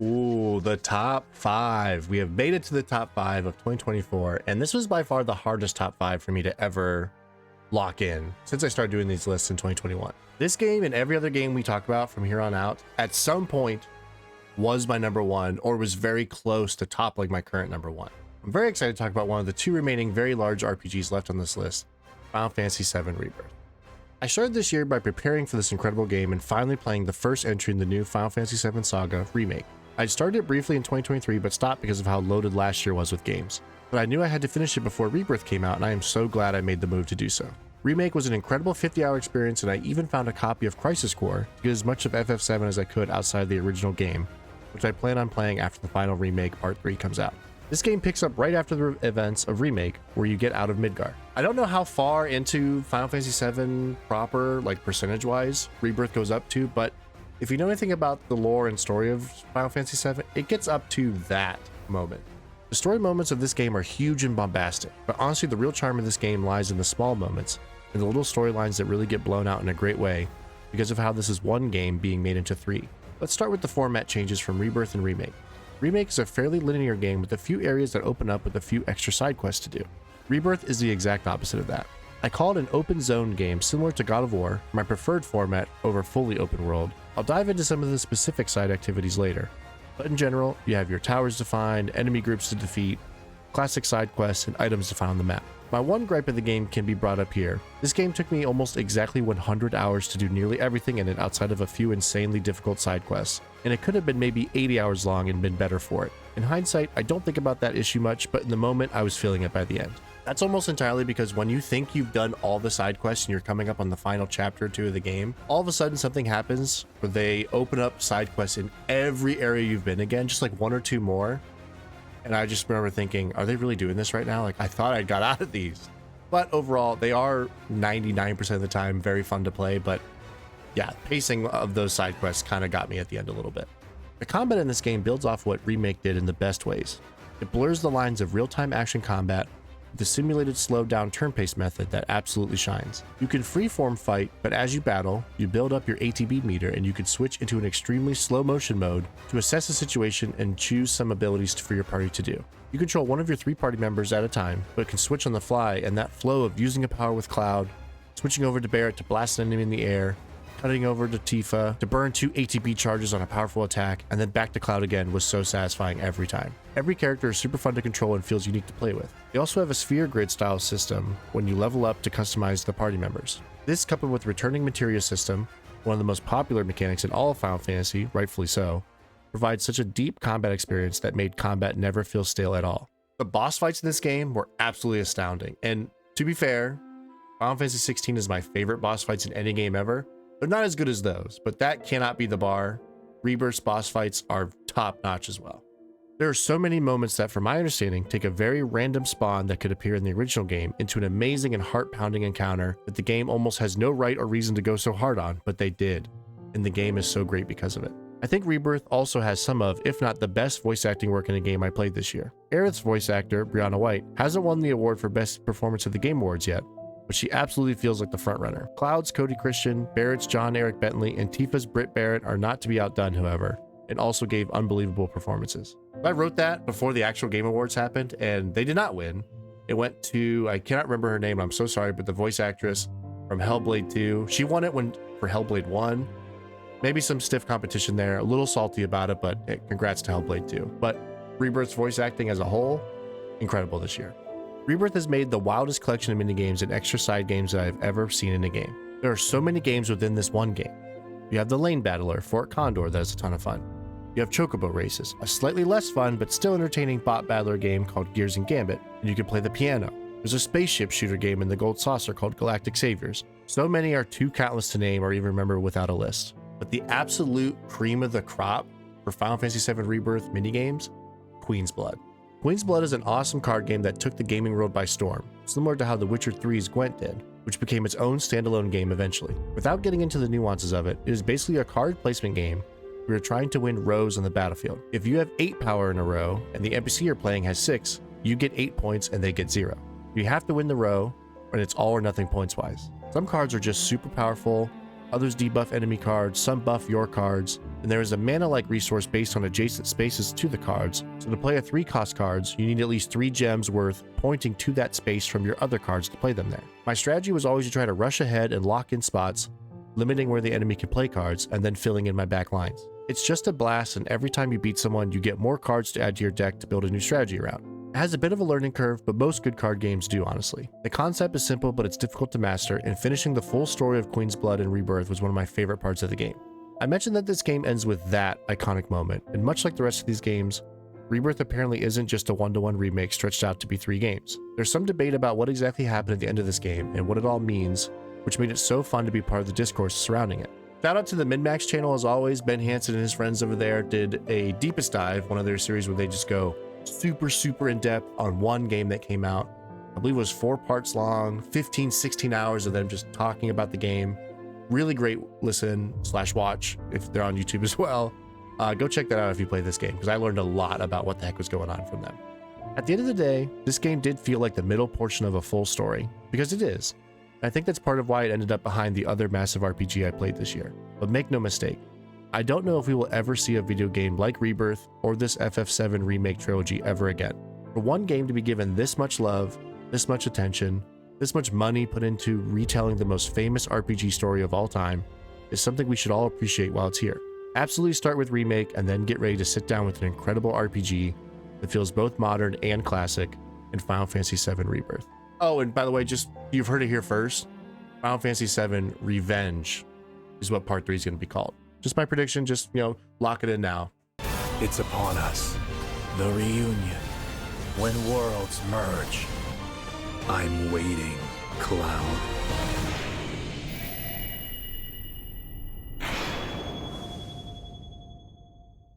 Ooh, the top 5. We have made it to the top 5 of 2024, and this was by far the hardest top 5 for me to ever lock in since I started doing these lists in 2021. This game and every other game we talked about from here on out at some point was my number 1 or was very close to toppling my current number 1. I'm very excited to talk about one of the 2 remaining very large RPGs left on this list, Final Fantasy VII Rebirth. I started this year by preparing for this incredible game and finally playing the first entry in the new Final Fantasy VII Saga remake. I started it briefly in 2023 but stopped because of how loaded last year was with games. But I knew I had to finish it before Rebirth came out, and I am so glad I made the move to do so. Remake was an incredible 50-hour experience, and I even found a copy of Crisis Core to get as much of FF7 as I could outside the original game, which I plan on playing after the final remake Part 3 comes out. This game picks up right after the events of Remake, where you get out of Midgar. I don't know how far into Final Fantasy VII proper, like percentage-wise, Rebirth goes up to, but if you know anything about the lore and story of Final Fantasy VII, it gets up to that moment. The story moments of this game are huge and bombastic, but honestly the real charm of this game lies in the small moments and the little storylines that really get blown out in a great way because of how this is one game being made into 3. Let's start with the format changes from Rebirth and Remake. Remake is a fairly linear game with a few areas that open up with a few extra side quests to do. Rebirth is the exact opposite of that. I call it an open zone game similar to God of War, my preferred format over fully open world. I'll dive into some of the specific side activities later, but in general, you have your towers to find, enemy groups to defeat, classic side quests, and items to find on the map. My one gripe of the game can be brought up here. This game took me almost exactly 100 hours to do nearly everything in it outside of a few insanely difficult side quests, and it could have been maybe 80 hours long and been better for it. In hindsight, I don't think about that issue much, but in the moment, I was feeling it by the end. That's almost entirely because when you think you've done all the side quests and you're coming up on the final chapter or 2 of the game, all of a sudden something happens where they open up side quests in every area you've been again, just like 1 or 2 more. And I just remember thinking, are they really doing this right now? Like, I thought I got out of these. But overall, they are 99% of the time very fun to play. But yeah, pacing of those side quests kind of got me at the end a little bit. The combat in this game builds off what Remake did in the best ways. It blurs the lines of real-time action combat, the simulated slowed down turn-based method that absolutely shines. You can freeform fight, but as you battle, you build up your ATB meter and you can switch into an extremely slow motion mode to assess the situation and choose some abilities for your party to do. You control one of your 3 party members at a time, but can switch on the fly, and that flow of using a power with Cloud, switching over to Barret to blast an enemy in the air, cutting over to Tifa to burn 2 ATB charges on a powerful attack, and then back to Cloud again was so satisfying every time. Every character is super fun to control and feels unique to play with. They also have a sphere grid style system when you level up to customize the party members. This, coupled with returning materia system, one of the most popular mechanics in all of Final Fantasy, rightfully so, provides such a deep combat experience that made combat never feel stale at all. The boss fights in this game were absolutely astounding, and to be fair, Final Fantasy 16 is my favorite boss fights in any game ever. They're not as good as those, but that cannot be the bar. Rebirth's boss fights are top notch as well. There are so many moments that, from my understanding, take a very random spawn that could appear in the original game into an amazing and heart-pounding encounter that the game almost has no right or reason to go so hard on, but they did. And the game is so great because of it. I think Rebirth also has some of, if not the best voice acting work in a game I played this year. Aerith's voice actor, Brianna White, hasn't won the award for Best Performance of the Game Awards yet, but she absolutely feels like the frontrunner. Cloud's Cody Christian, Barrett's John Eric Bentley, and Tifa's Britt Barrett are not to be outdone, however, and also gave unbelievable performances. I wrote that before the actual Game Awards happened, and they did not win. It went to, I cannot remember her name, I'm so sorry, but the voice actress from Hellblade 2. She won it for Hellblade 1. Maybe some stiff competition there, a little salty about it, but congrats to Hellblade 2. But Rebirth's voice acting as a whole, incredible this year. Rebirth has made the wildest collection of minigames and extra side games that I've ever seen in a game. There are so many games within this one game. You have the Lane Battler, Fort Condor, that is a ton of fun. You have Chocobo Races, a slightly less fun but still entertaining bot battler game called Gears and Gambit, and you can play the piano. There's a spaceship shooter game in the Gold Saucer called Galactic Saviors. So many are too countless to name or even remember without a list. But the absolute cream of the crop for Final Fantasy VII Rebirth minigames, Queen's Blood. Queen's Blood is an awesome card game that took the gaming world by storm, similar to how The Witcher 3's Gwent did, which became its own standalone game eventually. Without getting into the nuances of it, it is basically a card placement game where you're trying to win rows on the battlefield. If you have 8 power in a row and the NPC you're playing has 6, you get 8 points and they get 0. You have to win the row, and it's all or nothing points wise. Some cards are just super powerful Others debuff enemy cards, some buff your cards, and there is a mana-like resource based on adjacent spaces to the cards. So to play a 3-cost cards, you need at least 3 gems worth pointing to that space from your other cards to play them there. My strategy was always to try to rush ahead and lock in spots, limiting where the enemy can play cards, and then filling in my back lines. It's just a blast, and every time you beat someone, you get more cards to add to your deck to build a new strategy around. It has a bit of a learning curve, but most good card games do, honestly. The concept is simple, but it's difficult to master, and finishing the full story of Queen's Blood and Rebirth was one of my favorite parts of the game. I mentioned that this game ends with that iconic moment, and much like the rest of these games, Rebirth apparently isn't just a 1-to-1 remake stretched out to be 3 games. There's some debate about what exactly happened at the end of this game and what it all means, which made it so fun to be part of the discourse surrounding it. Shout out to the MinMax channel as always. Ben Hansen and his friends over there did a Deepest Dive, one of their series where they just go super in depth on one game that came out. I believe it was 4 parts long, 15-16 hours of them just talking about the game. Really great listen/watch if they're on YouTube as well. Go check that out if you play this game, because I learned a lot about what the heck was going on from them. At the end of the day, this game did feel like the middle portion of a full story, because it is. I think that's part of why it ended up behind the other massive RPG I played this year. But make no mistake, I don't know if we will ever see a video game like Rebirth or this FF7 remake trilogy ever again. For one game to be given this much love, this much attention, this much money put into retelling the most famous RPG story of all time is something we should all appreciate while it's here. Absolutely start with Remake and then get ready to sit down with an incredible RPG that feels both modern and classic in Final Fantasy VII Rebirth. Oh, and by the way, just you've heard it here first, Final Fantasy VII Revenge is what Part 3 is going to be called. Just my prediction, just, lock it in now. It's upon us. The reunion. When worlds merge. I'm waiting, Cloud.